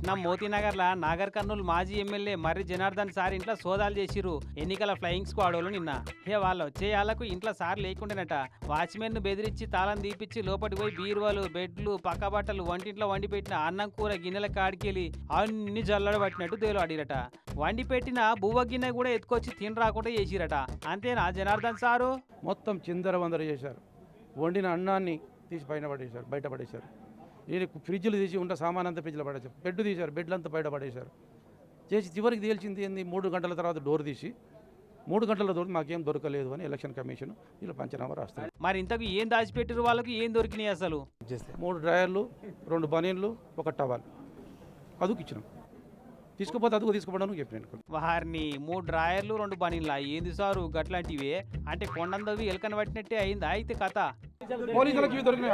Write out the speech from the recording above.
పట్నం మోతీనగర్ల నాగర్ కర్నూలు మాజీ ఎమ్మెల్యే మర్రి జనార్దన్ సార్ ఇంట్లో సోదాలు చేసిరు ఎన్నికల ఫ్లయింగ్ స్క్వాడ్ వాళ్ళు నిన్న. వాళ్ళు వచ్చే వాళ్ళకు ఇంట్లో సార్ లేకుండానట వాచ్మెన్ ను బెదిరించి తాళం తీపిచ్చి లోపలికి పోయి బీరువాలు బెడ్లు పక్క బట్టలు వంటింట్లో వండి పెట్టిన అన్నం కూర గిన్నెల కాడికెళ్ళి అన్ని జల్లడ పట్టినట్టు తేలాడిరట. వండి పెట్టిన బువ్వ గిన్నె కూడా ఎత్తుకొచ్చి తిని రాకుండా చేసిరట. అంతేనా జనార్దన్ సారు? మొత్తం చిందర వందర చేశారు. వండిన అన్నాన్ని తీసి బయట పడేశారు. నేను ఫ్రిడ్జ్లు తీసి ఉన్న సామాన్ అంతా ఫ్రిడ్జ్లో పడేశారు. బెడ్ తీశారు, బెడ్లంతా బయట పడేశారు. చేసి చివరికి తేల్చింది ఏంది, 3 గంటల తర్వాత డోర్ తీసి 3 గంటల డోర్ మాకేం దొరకలేదు అని ఎలక్షన్ కమిషన్ వీళ్ళు పంచనామా రాస్తారు. మరి ఇంతకు ఏం దాచిపెట్టిరు వాళ్ళకి, ఏం దొరికినాయి అసలు? 3 డ్రాయర్లు, 2 బనీన్లు, 1 టవల్ అదుకు ఇచ్చినాం. తీసుకుపోతే అదుగు తీసుకోవడానికి చెప్పినాను. వారిని 3 డ్రాయర్లు 2 బనీన్లా ఏంది సారు గట్లాంటివే? అంటే కొండందవి ఎలకన పట్టినట్టే అయిందా అయితే కథ? పోలీసులకు ఇవి దొరికినాయి.